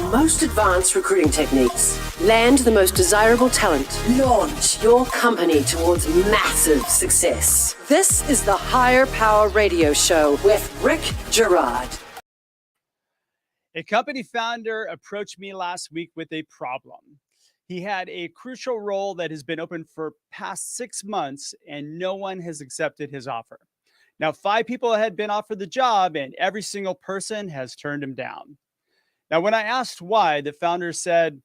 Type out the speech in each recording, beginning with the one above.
most advanced recruiting techniques. Land the most desirable talent. Launch your company towards massive success. This is the Higher Power Radio Show with Rick Girard. A company founder approached me last week with a problem. He had a crucial role that has been open for past 6 months and no one has accepted his offer. Now, 5 people had been offered the job and every single person has turned him down. Now, when I asked why, the founder said,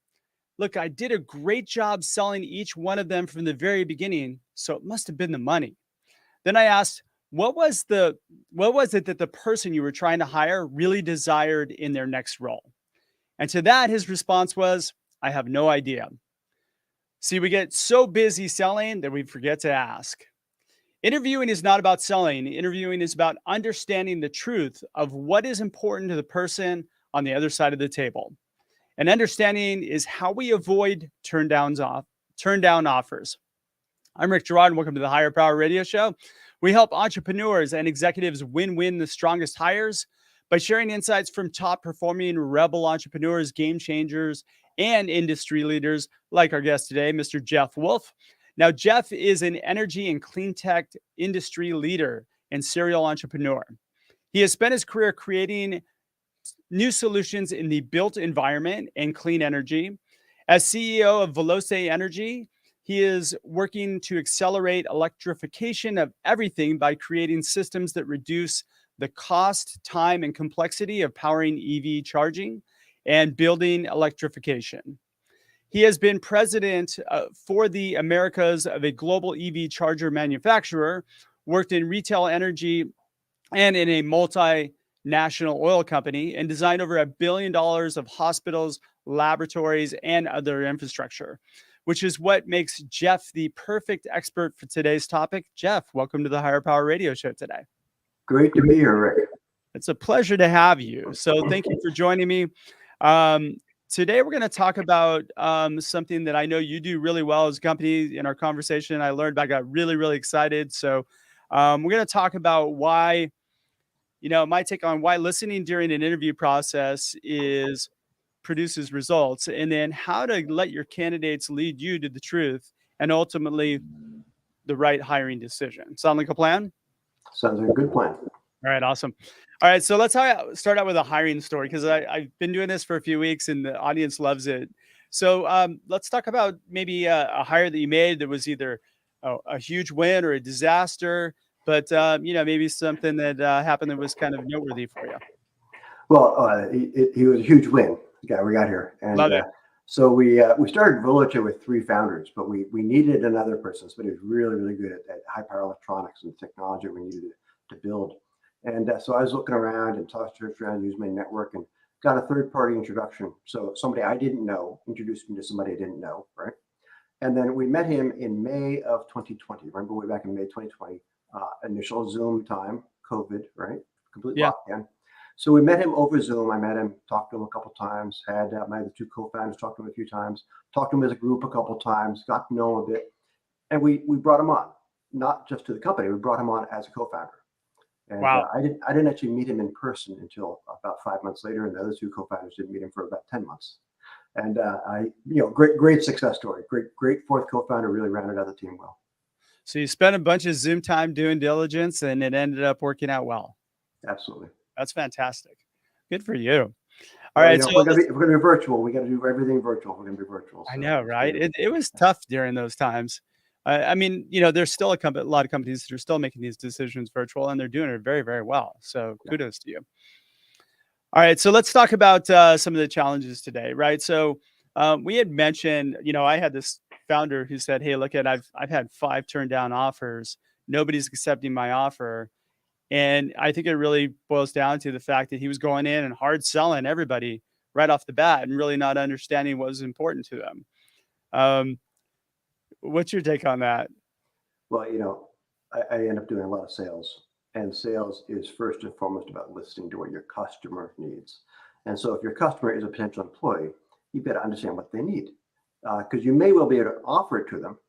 look, I did a great job selling each one of them from the very beginning, so it must have been the money. Then I asked, what was it that the person you were trying to hire really desired in their next role? And to that, his response was, I have no idea. See, we get so busy selling that we forget to ask. Interviewing is not about selling. Interviewing is about understanding the truth of what is important to the person on the other side of the table. And understanding is how we avoid turn down offers. I'm Rick Girard, and welcome to the Higher Power Radio Show. We help entrepreneurs and executives win the strongest hires by sharing insights from top performing rebel entrepreneurs, game changers, and industry leaders like our guest today, Mr. Jeff Wolfe. Now, Jeff is an energy and clean tech industry leader and serial entrepreneur. He has spent his career creating new solutions in the built environment and clean energy. As CEO of Veloce Energy, he is working to accelerate electrification of everything by creating systems that reduce the cost, time, and complexity of powering EV charging and building electrification. He has been president for the Americas of a global EV charger manufacturer, worked in retail energy and in a multinational oil company, and designed over $1 billion of hospitals, laboratories, and other infrastructure, which is what makes Jeff the perfect expert for today's topic. Jeff, welcome to the Higher Power Radio Show today. Great to be here, Rick. It's a pleasure to have you. So thank you for joining me. Today, we're going to talk about something that I know you do really well as a company. In our conversation, I learned, I got really, really excited. So we're going to talk about why, my take on why listening during an interview process produces results, and then how to let your candidates lead you to the truth and ultimately the right hiring decision. Sound like a plan? Sounds like a good plan. All right, awesome. All right, so let's start out with a hiring story, because I've been doing this for a few weeks and the audience loves it. So let's talk about maybe a hire that you made that was either a huge win or a disaster, but maybe something that happened that was kind of noteworthy for you. Well, he was a huge win, the guy we got here. And love it. So we started Veloce with 3 founders, but we needed another person. Somebody who's really, really good at high power electronics and technology we needed to build. And so I was looking around and talked around, used my network, and got a third-party introduction. So somebody I didn't know introduced me to somebody I didn't know, right? And then we met him in May of 2020. Remember, way back in May 2020, initial Zoom time, COVID, right? Complete lockdown. So we met him over Zoom. I met him, talked to him a couple times, had my other 2 co-founders talk to him a few times, talked to him as a group a couple times, got to know him a bit. And we brought him on, not just to the company, we brought him on as a co-founder. And wow. I didn't actually meet him in person until about 5 months later, and the other 2 co-founders didn't meet him for about 10 months. And great success story. Great fourth co-founder, really rounded out the team well. So you spent a bunch of Zoom time doing diligence, and it ended up working out well. Absolutely. That's fantastic. Good for you. All right. So So we're going to be virtual. We got to do everything virtual. We're going to be virtual. I know, right? It was tough during those times. I mean, there's still a lot of companies that are still making these decisions virtual, and they're doing it very, very well. So kudos to you. All right. So let's talk about some of the challenges today, right? So we had mentioned, I had this founder who said, hey, look, I've had 5 turned down offers. Nobody's accepting my offer. And I think it really boils down to the fact that he was going in and hard selling everybody right off the bat and really not understanding what was important to them. What's your take on that? Well, I end up doing a lot of sales, and sales is first and foremost about listening to what your customer needs. And so if your customer is a potential employee, you better understand what they need, because you may well be able to offer it to them,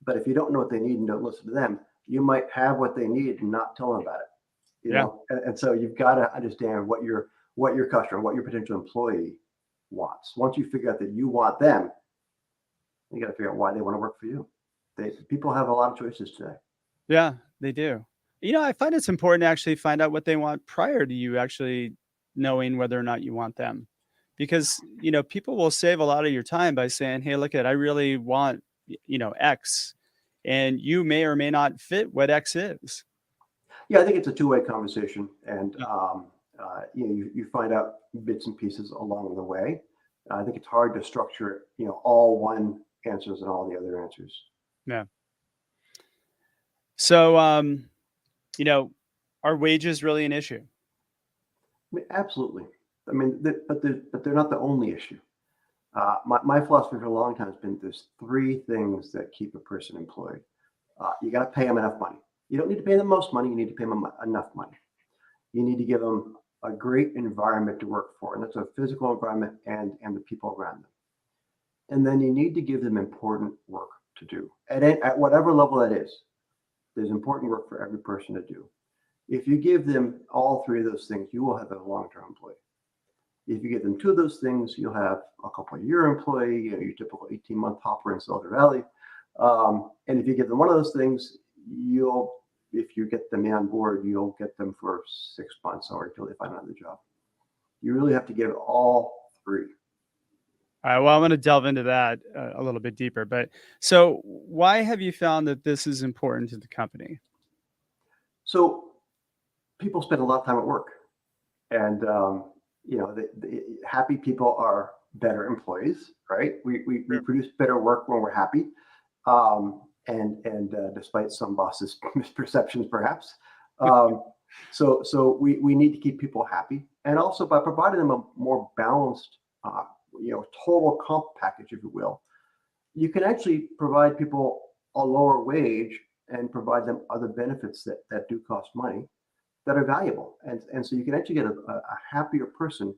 but if you don't know what they need and don't listen to them, you might have what they need and not tell them about it. You know? And so you've got to understand what your customer, what your potential employee wants. Once you figure out that you want them, you got to figure out why they want to work for you. People have a lot of choices today. Yeah, they do. I find it's important to actually find out what they want prior to you actually knowing whether or not you want them. Because, people will save a lot of your time by saying, hey, look I really want, X. And you may or may not fit what X is. Yeah, I think it's a two-way conversation, and Yeah. you find out bits and pieces along the way. I think it's hard to structure, all one answers and all the other answers. Yeah. So, are wages really an issue? I mean, absolutely. I mean, but they're not the only issue. My philosophy for a long time has been there's three things that keep a person employed. You got to pay them enough money. You don't need to pay them most money. You need to pay them enough money. You need to give them a great environment to work for, and that's a physical environment and the people around them. And then you need to give them important work to do at whatever level that is. There's important work for every person to do. If you give them all three of those things, you will have a long-term employee. If you give them two of those things, you'll have a couple of year employee, your typical 18-month hopper in Silicon Valley. And if you give them one of those things, if you get them on board, you'll get them for 6 months or until they find another job. You really have to give all three. All right. Well, I'm going to delve into that a little bit deeper. But so why have you found that this is important to the company? So people spend a lot of time at work, and happy people are better employees, right? We produce better work when we're happy, and despite some bosses' misperceptions, perhaps. So we need to keep people happy, and also by providing them a more balanced, total comp package, if you will, you can actually provide people a lower wage and provide them other benefits that do cost money, that are valuable, and so you can actually get a happier person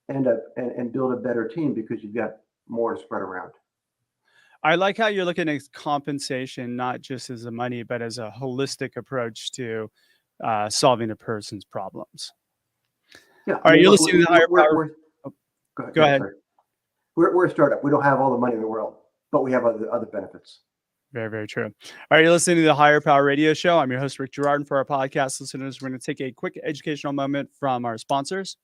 and build a better team because you've got more to spread around. I like how you're looking at compensation, not just as a money, but as a holistic approach to solving a person's problems. Yeah. Are you listening to the higher power? Go ahead. Sorry. We're a startup. We don't have all the money in the world, but we have other benefits. Very, very true. All right, you're listening to the Higher Power Radio Show. I'm your host, Rick Girard. And for our podcast listeners, we're going to take a quick educational moment from our sponsors.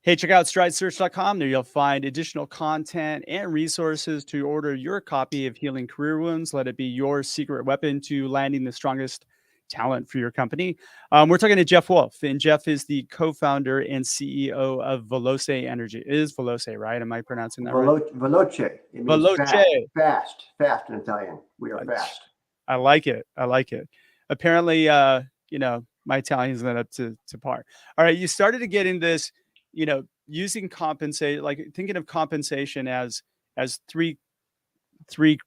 Hey, check out stridesearch.com. There you'll find additional content and resources to order your copy of Healing Career Wounds. Let it be your secret weapon to landing the strongest talent for your company. We're talking to Jeff Wolfe, and Jeff is the co-founder and CEO of Veloce Energy. It is Veloce, right? Am I pronouncing that right? Veloce. It means Veloce. Fast in Italian. We are fast. I like it. Apparently, my Italian's not up to par. All right, you started to get in this, using compensate, like thinking of compensation as three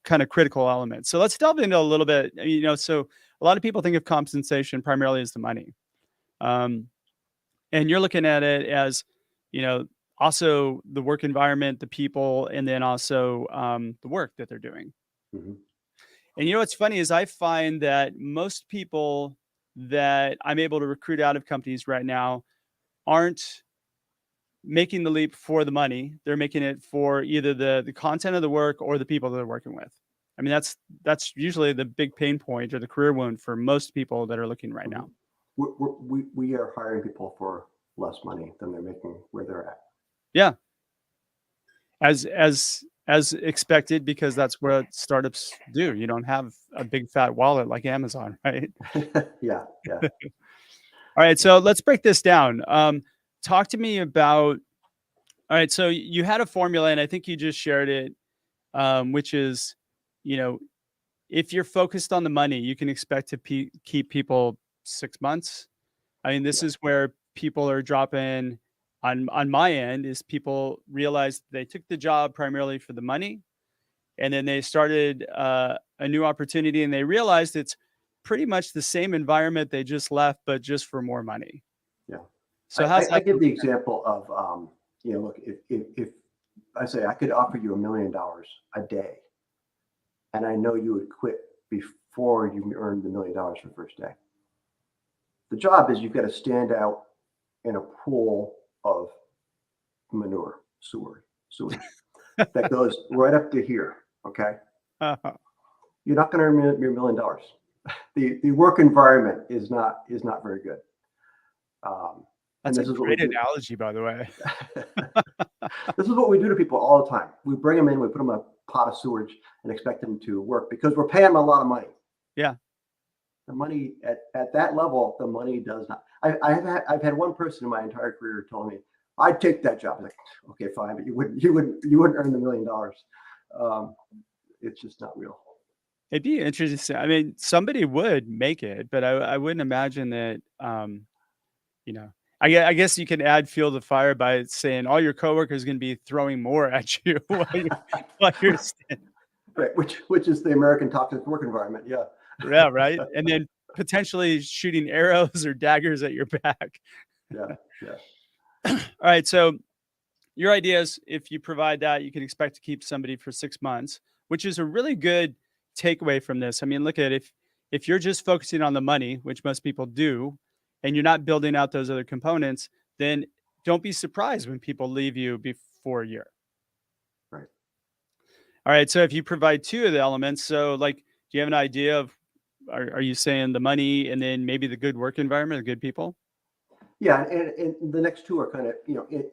kind of critical elements. So let's delve into a little bit. So a lot of people think of compensation primarily as the money, and you're looking at it as, also the work environment, the people, and then also the work that they're doing. Mm-hmm. And what's funny is I find that most people that I'm able to recruit out of companies right now aren't making the leap for the money. They're making it for either the content of the work or the people that they're working with. I mean, that's usually the big pain point or the career wound for most people that are looking right now. We are hiring people for less money than they're making where they're at. Yeah. As expected, because that's what startups do. You don't have a big fat wallet like Amazon, right? Yeah. All right. So let's break this down. Talk to me about, all right. So you had a formula, and I think you just shared it, which is, if you're focused on the money, you can expect to keep people 6 months. I mean, this is where people are dropping on my end, is people realize they took the job primarily for the money. And then they started a new opportunity, and they realized it's pretty much the same environment they just left, but just for more money. Yeah. So I give the example of, look, if I say I could offer you $1 million a day, and I know you would quit before you earned the $1 million for the first day. The job is you've got to stand out in a pool of manure, sewage that goes right up to here. Okay. Uh-huh. You're not going to earn your $1 million. The work environment is not very good. And That's a this is what we great do. analogy, by the way. This is what we do to people all the time. We bring them in, we put them in a pot of sewage and expect them to work because we're paying them a lot of money. Yeah. The money at that level, the money does not. I've had one person in my entire career tell me, "I'd take that job." I'm like, okay, fine, but you wouldn't earn the $1 million. It's just not real. It'd be interesting. I mean, somebody would make it, but I wouldn't imagine that, you know, I guess you can add fuel to the fire by saying all your coworkers are going to be throwing more at you while you're Right, which is the American toxic work environment. Yeah. yeah, right. And then potentially shooting arrows or daggers at your back. Yeah. All right. So your idea is if you provide that, you can expect to keep somebody for 6 months, which is a really good takeaway from this. I mean, look at if you're just focusing on the money, which most people do, and you're not building out those other components, then don't be surprised when people leave you before a year. Right. All right. So if you provide two of the elements, so like, do you have an idea of, are you saying the money and then maybe the good work environment, the good people? Yeah, and the next two are kind of,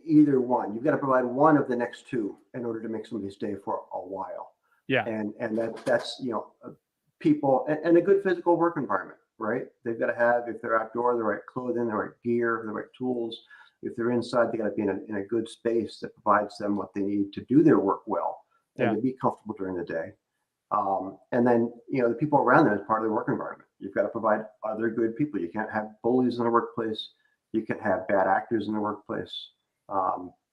either one. You've got to provide one of the next two in order to make somebody stay for a while. Yeah. And that's people and a good physical work environment, right? They've got to have, if they're outdoor, the right clothing, the right gear, the right tools. If they're inside, they got to be in a good space that provides them what they need to do their work well and to be comfortable during the day. And then, the people around them is part of the work environment. You've got to provide other good people. You can't have bullies in the workplace. You can have bad actors in the workplace.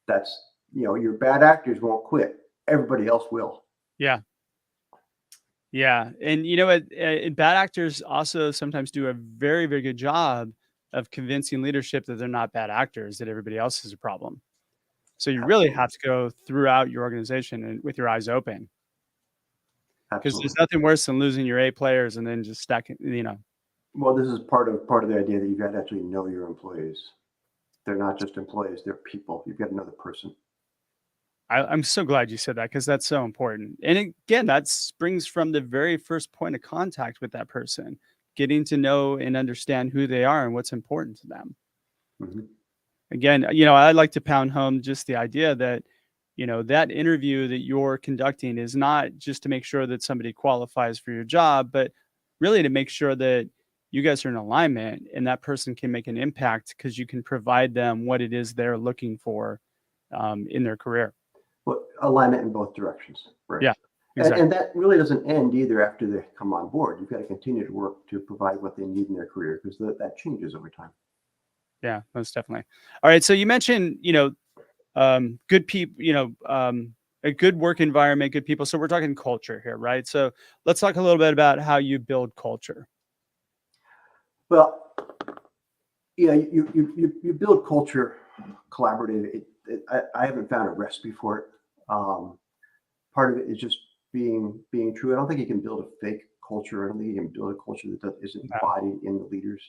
That's, your bad actors won't quit. Everybody else will. Yeah. Yeah. And you know what? Bad actors also sometimes do a very, very good job of convincing leadership that they're not bad actors, that everybody else is a problem. So you really have to go throughout your organization and with your eyes open. Because there's nothing worse than losing your A players and then just stacking, Well, this is part of the idea that you've got to actually know your employees. They're not just employees; they're people. You've got to know the person. I'm so glad you said that because that's so important. And again, that springs from the very first point of contact with that person, getting to know and understand who they are and what's important to them. Mm-hmm. Again, I like to pound home just the idea that, that interview that you're conducting is not just to make sure that somebody qualifies for your job, but really to make sure that you guys are in alignment and that person can make an impact because you can provide them what it is they're looking for in their career. Well, alignment in both directions, right? Yeah, exactly. And that really doesn't end either after they come on board. You've got to continue to work to provide what they need in their career because that changes over time. Yeah, most definitely. All right. So you mentioned, good people, a good work environment, good people. So we're talking culture here, right? So let's talk a little bit about how you build culture. Well, yeah, you build culture collaborative. I haven't found a recipe for it. Part of it is just being true. I don't think you can build a fake culture. I don't think you can build a culture that isn't embodied in the leaders.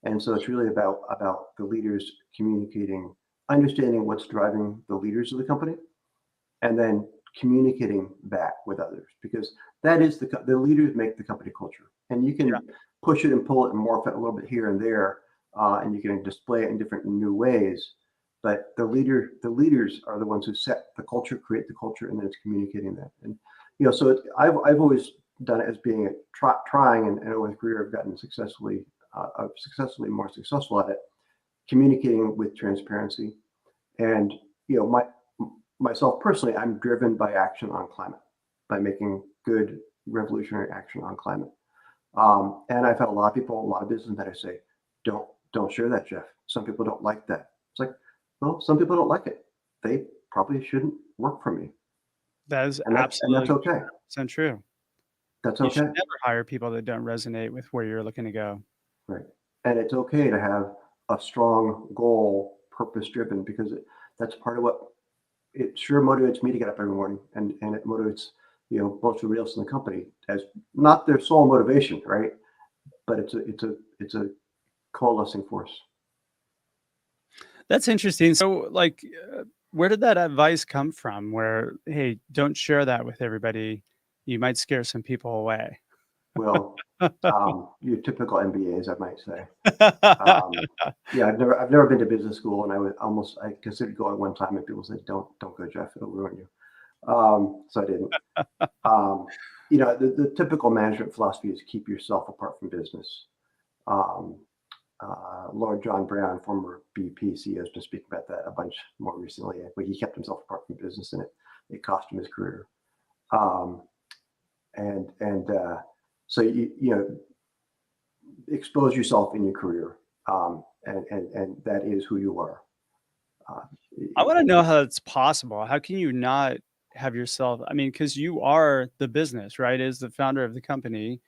And so it's really about the leaders communicating, understanding what's driving the leaders of the company, and then communicating that with others, because that is the leaders make the company culture. And you can push it and pull it and morph it a little bit here and there, and you can display it in different new ways. But the leaders are the ones who set the culture, create the culture, and then it's communicating that. And so I've always done it as being trying, and over the career I've gotten successfully more successful at it, communicating with transparency. And myself personally, I'm driven by action on climate, by making good revolutionary action on climate. And I've had a lot of people, a lot of business that I say, don't share that, Jeff. Some people don't like that. It's like, well, some people don't like it. They probably shouldn't work for me. That is absolutely, and that's okay. That's true. That's okay. You should never hire people that don't resonate with where you're looking to go. Right. And it's okay to have a strong goal, purpose-driven, because that's part of what it sure motivates me to get up every morning, and it motivates most everybody else in the company as not their sole motivation, right? But it's a coalescing force. That's interesting. So, where did that advice come from? Where, hey, don't share that with everybody. You might scare some people away. Well, your typical MBAs, I might say. Yeah, I've never been to business school, and I considered going one time, and people said, "Don't go, Jeff. It'll ruin you." So I didn't. The typical management philosophy is keep yourself apart from business. Um, Lord John Brown, former BP CEO, has been speaking about that a bunch more recently, but he kept himself apart from business, and it cost him his career. Um, and so expose yourself in your career, and that is who you are. I want to know how it's possible. How can you not have yourself? I mean, because you are the business, right? As the founder of the company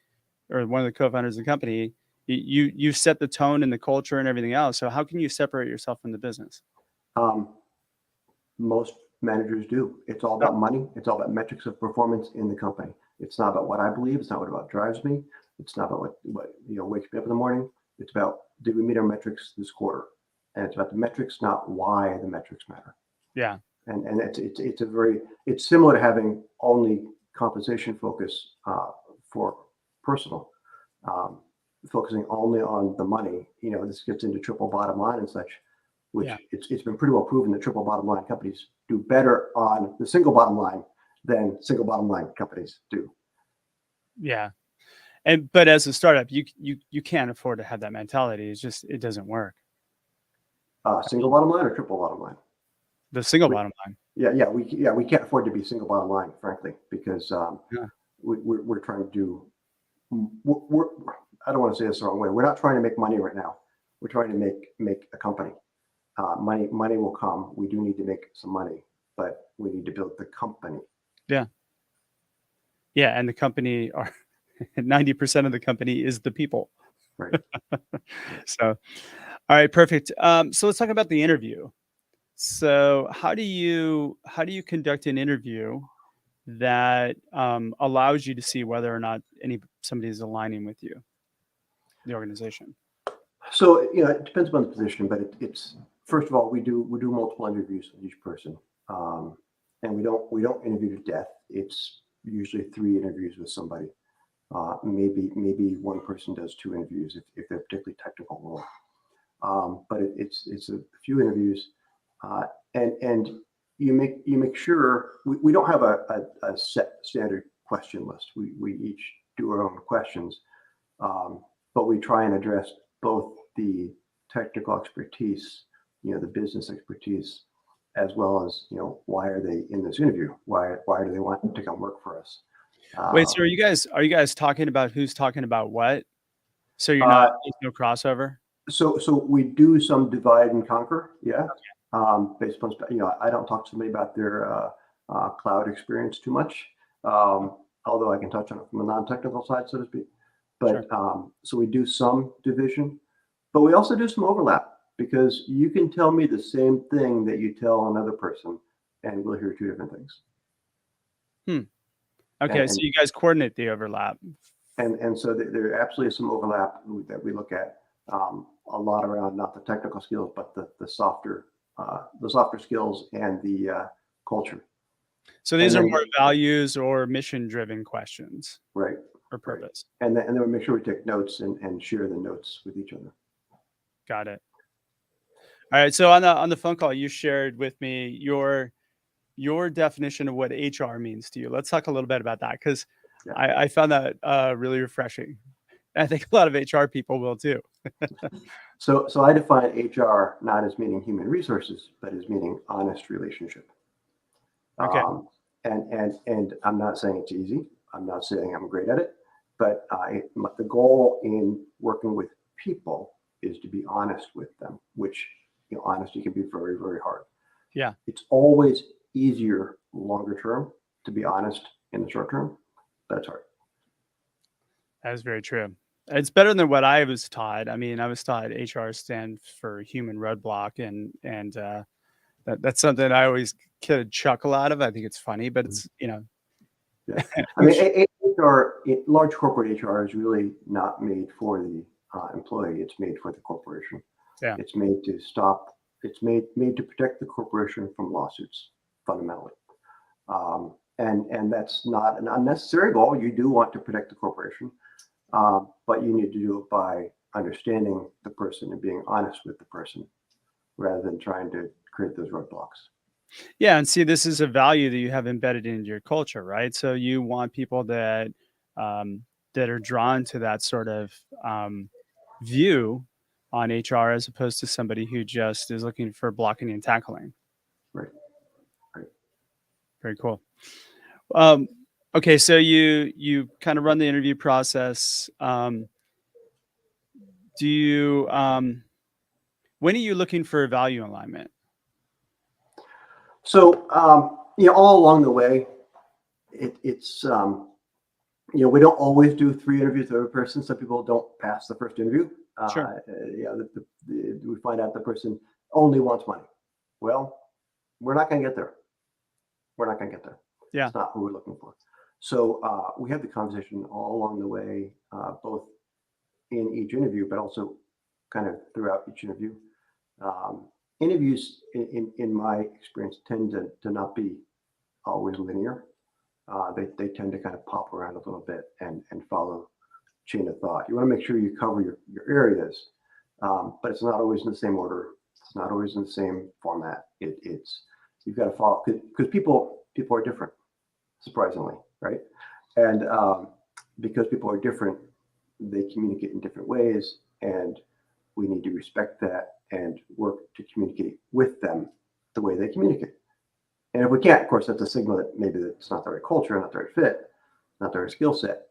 or one of the co-founders of the company, you set the tone and the culture and everything else. So how can you separate yourself from the business? Um, Most managers do. It's all about money. It's all about metrics of performance in the company. It's not about what I believe. It's not what drives me. It's not about what wakes me up in the morning. It's about, did we meet our metrics this quarter? And it's about the metrics, not why the metrics matter. Yeah. And it's similar to having only compensation focus for personal, focusing only on the money. This gets into triple bottom line and such, which it's been pretty well proven that triple bottom line companies do better on the single bottom line than single bottom line companies do. Yeah. But as a startup, you can't afford to have that mentality. It doesn't work. Single bottom line or triple bottom line? The single bottom line. We can't afford to be single bottom line, frankly, because we're trying to do. I don't want to say this the wrong way. We're not trying to make money right now. We're trying to make a company. Money will come. We do need to make some money, but we need to build the company. Yeah. Yeah, and the company 90% of the company is the people. Right. So, all right, perfect. So let's talk about the interview. So how do you conduct an interview that allows you to see whether or not somebody is aligning with you, the organization? So it depends upon the position, but it's first of all we do multiple interviews with each person, and we don't interview to death. It's usually 3 interviews with somebody. Maybe one person does 2 interviews if they're particularly technical role. But it's a few interviews, and you make sure we don't have a set standard question list. We each do our own questions, but we try and address both the technical expertise, the business expertise, as well as why are they in this interview? Why do they want to come work for us? Wait, so are you guys talking about who's talking about what? So there's no crossover? So we do some divide and conquer, yeah. Based on I don't talk to somebody about their cloud experience too much, although I can touch on it from a non-technical side, so to speak. But so we do some division, but we also do some overlap, because you can tell me the same thing that you tell another person, and we'll hear 2 different things. Okay, so you guys coordinate the overlap. And so there absolutely is some overlap that we look at, a lot around not the technical skills, but the softer skills and the culture. So these are more values or mission-driven questions, right? Or purpose. Right. And then we make sure we take notes and share the notes with each other. Got it. All right. So on the phone call, you shared with me your definition of what HR means to you. Let's talk a little bit about that, because I found that really refreshing. I think a lot of HR people will too. So I define HR not as meaning human resources, but as meaning honest relationship. Okay. And I'm not saying it's easy. I'm not saying I'm great at it, but the goal in working with people is to be honest with them, which honesty can be very, very hard. Yeah. It's always easier longer term to be honest in the short term, but it's hard. That is very true. It's better than what I was taught. I mean, I was taught HR stands for human roadblock, and that's something I always get a chuckle out of. I think it's funny, but it's Yeah. I mean, HR, large corporate HR is really not made for the employee. It's made for the corporation. Yeah. It's made to stop It's made to protect the corporation from lawsuits, fundamentally. And that's not an unnecessary goal. You do want to protect the corporation, but you need to do it by understanding the person and being honest with the person rather than trying to create those roadblocks. Yeah, and see, this is a value that you have embedded into your culture, right? So you want people that that are drawn to that sort of view on HR as opposed to somebody who just is looking for blocking and tackling. Right. Right. Very cool. Um, okay, so you kind of run the interview process. Do you when are you looking for a value alignment? So, all along the way, it's we don't always do 3 interviews with every person. Some people don't pass the first interview. Sure. We find out the person only wants money. Well, we're not going to get there. We're not going to get there. Yeah. It's not who we're looking for. So we have the conversation all along the way, both in each interview, but also kind of throughout each interview. Interviews, in my experience, tend to not be always linear. They tend to kind of pop around a little bit and follow chain of thought. You want to make sure you cover your areas, but it's not always in the same order. It's not always in the same format. You've got to follow because people are different, surprisingly, right? And because people are different, they communicate in different ways, and we need to respect that and work to communicate with them the way they communicate. And if we can't, of course, that's a signal that maybe it's not the right culture, not the right fit, not the right skill set.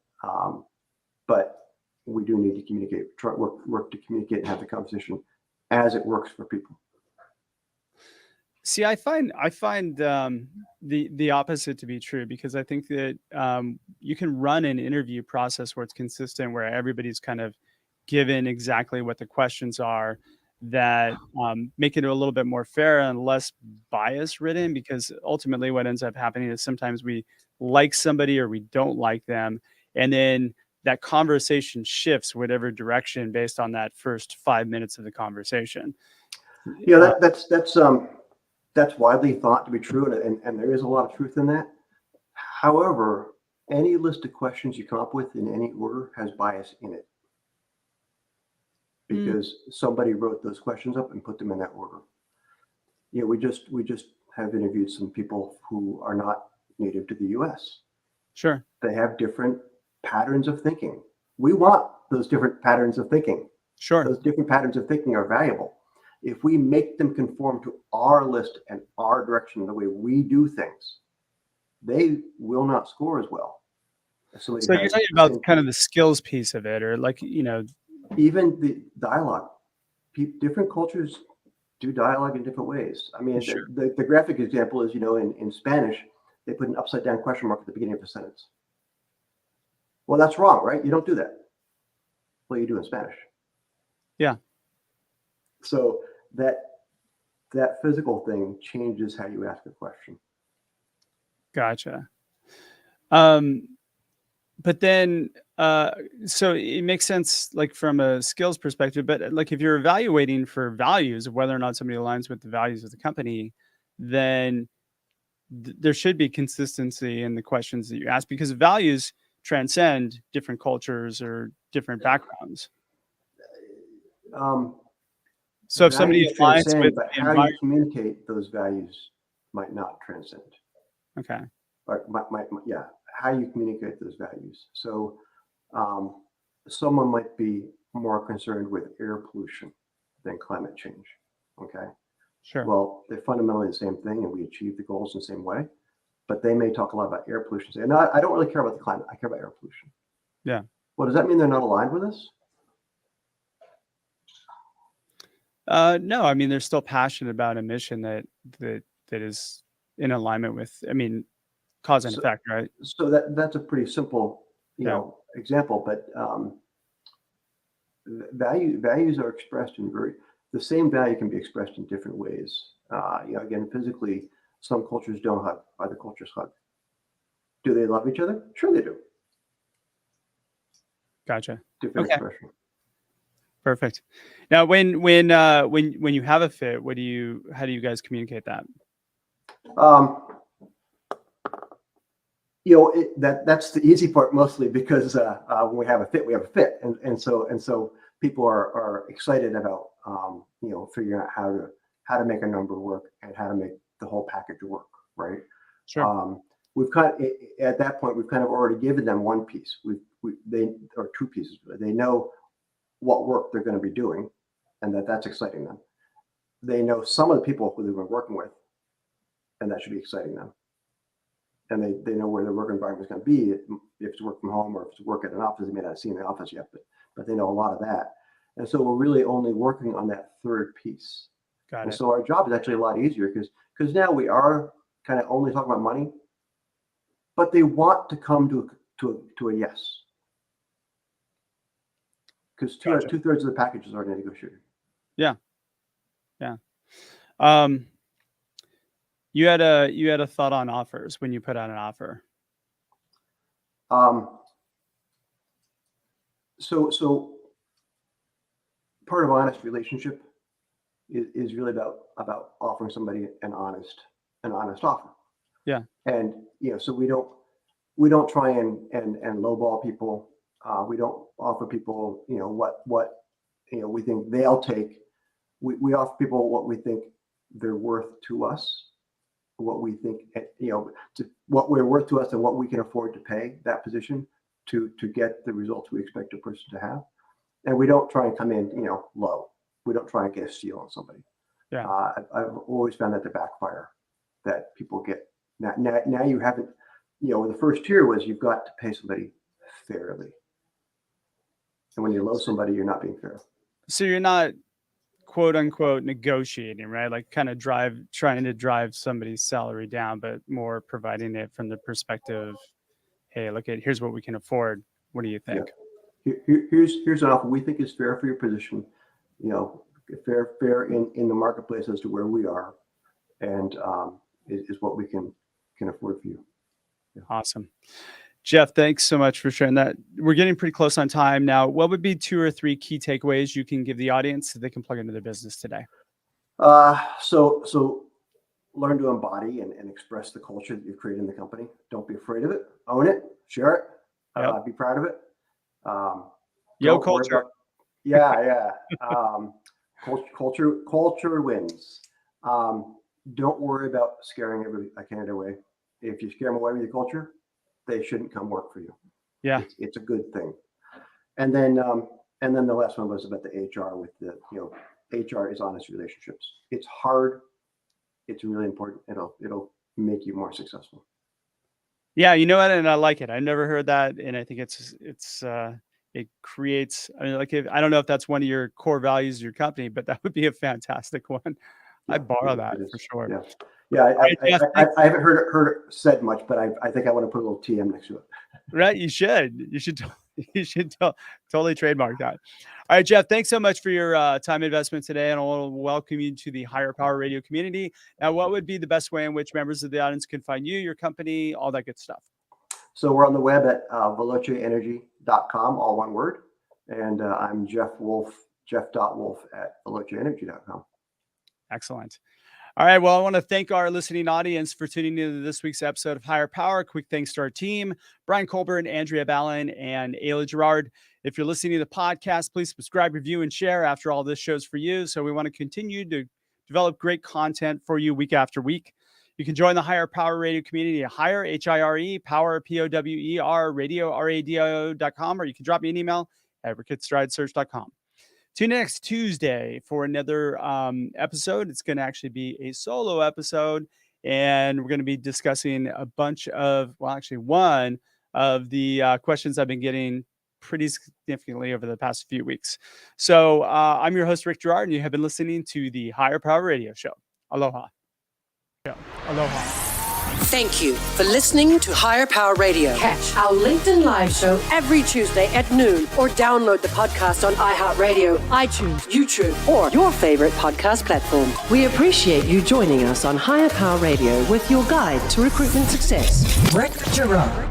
But we do need to communicate, work to communicate and have the conversation as it works for people. See, I find the opposite to be true because I think that you can run an interview process where it's consistent, where everybody's kind of given exactly what the questions are, that make it a little bit more fair and less bias ridden. Because ultimately, what ends up happening is sometimes we like somebody or we don't like them, and then that conversation shifts whatever direction based on that first 5 minutes of the conversation. Yeah, that's widely thought to be true, and there is a lot of truth in that. However, any list of questions you come up with in any order has bias in it because somebody wrote those questions up and put them in that order. We just have interviewed some people who are not native to the U.S. Sure. They have different patterns of thinking. We want those different patterns of thinking. Sure. Those different patterns of thinking are valuable. If we make them conform to our list and our direction, the way we do things, they will not score as well. So you're talking about kind of the skills piece of it, or even the dialogue. Different cultures do dialogue in different ways. I mean, Sure. the graphic example is, in Spanish, they put an upside down question mark at the beginning of a sentence. Well, that's wrong, right? You don't do that. Well, you do in Spanish. Yeah. So that physical thing changes how you ask a question. Gotcha. But then, so it makes sense, like from a skills perspective, but like if you're evaluating for values of whether or not somebody aligns with the values of the company, then there should be consistency in the questions that you ask because values transcend different cultures or different backgrounds. So if somebody aligns with but the how you communicate those values might not transcend. Okay. Or how you communicate those values. So someone might be more concerned with air pollution than climate change. Okay. Sure. Well, they're fundamentally the same thing, and we achieve the goals in the same way. But they may talk a lot about air pollution. Say, no, I don't really care about the climate. I care about air pollution. Yeah. Well, does that mean they're not aligned with us? No, I mean they're still passionate about a mission that is in alignment with, cause and effect, right? So that's a pretty simple, example. But values are expressed in the same value can be expressed in different ways. Again, physically, some cultures don't hug, other cultures hug. Do they love each other? Sure, they do. Gotcha. Different expression. Perfect. Now, when you have a fit, how do you guys communicate that? That's the easy part mostly, because when we have a fit, we have a fit, and so people are excited about figuring out how to make a number work and how to make the whole package work, right? Sure. At that point we've kind of already given them one piece. Or two pieces. They know what work they're going to be doing, and that's exciting them. They know some of the people who they've been working with, and that should be exciting them. And they know where their work environment is going to be. If it's work from home or if it's work at an office, they may not see in the office yet, but they know a lot of that. And so we're really only working on that third piece. Got it. So our job is actually a lot easier, because now we are kind of only talking about money, but they want to come to a yes. Because Gotcha. 2/3 of the package is already negotiated. Yeah. You had a thought on offers when you put out an offer. So part of honest relationship is really about offering somebody an honest offer. Yeah. And so we don't try and lowball people. We don't offer people what we think they'll take. We offer people what we think they're worth to us, what we think what we're worth to us, and what we can afford to pay that position to get the results we expect a person to have. And we don't try and come in low. We don't try and get a steal on somebody. Yeah. I've always found that to backfire, that people get now you haven't, the first tier was you've got to pay somebody fairly. And when you low somebody, you're not being fair. So you're not quote unquote negotiating, right? Like kind of trying to drive somebody's salary down, but more providing it from the perspective, hey, here's what we can afford. What do you think? Yeah. Here's an offer we think is fair for your position, fair in the marketplace as to where we are, and is what we can afford for you. Yeah. Awesome. Jeff, thanks so much for sharing that. We're getting pretty close on time now. What would be 2 or 3 key takeaways you can give the audience so they can plug into their business today? So learn to embody and express the culture that you've created in the company. Don't be afraid of it. Own it. Share it. Yep. Be proud of it. Yo, culture. Culture wins. Don't worry about scaring a candidate away. If you scare them away with your culture, they shouldn't come work for you. Yeah, it's a good thing. And then the last one was about the HR. With the HR is honest relationships. It's hard. It's really important. It'll make you more successful. Yeah, you know what, and I like it. I've never heard that, and I think it creates. I mean, I don't know if that's one of your core values of your company, but that would be a fantastic one. Yeah, I'd borrow that for sure. Yeah. I haven't heard it said much, but I think I want to put a little TM next to it. Right, you should totally trademark that. All right, Jeff, thanks so much for your time investment today, and I want to welcome you to the Higher Power Radio community. Now, what would be the best way in which members of the audience can find you, your company, all that good stuff? So we're on the web at velocienergy.com, all one word, and I'm Jeff Wolfe, jeff.wolfe at velocienergy.com. Excellent. All right. Well, I want to thank our listening audience for tuning into this week's episode of Higher Power. Quick thanks to our team, Brian Colburn, Andrea Ballin, and Ayla Gerard. If you're listening to the podcast, please subscribe, review, and share. After all, this show's for you. So we want to continue to develop great content for you week after week. You can join the Higher Power Radio community at Higher, H-I-R-E, Power, P-O-W-E-R, radio, R-A-D-I-O.com, or you can drop me an email at ricketstridesearch.com. Tune in next Tuesday for another episode. It's going to actually be a solo episode, and we're going to be discussing one of the questions I've been getting pretty significantly over the past few weeks. So I'm your host, Rick Gerard, and you have been listening to the Higher Power Radio Show. Aloha. Aloha. Thank you for listening to Higher Power Radio. Catch our LinkedIn Live show every Tuesday at noon, or download the podcast on iHeartRadio, iTunes, YouTube, or your favorite podcast platform. We appreciate you joining us on Higher Power Radio with your guide to recruitment success, Rick Gerard.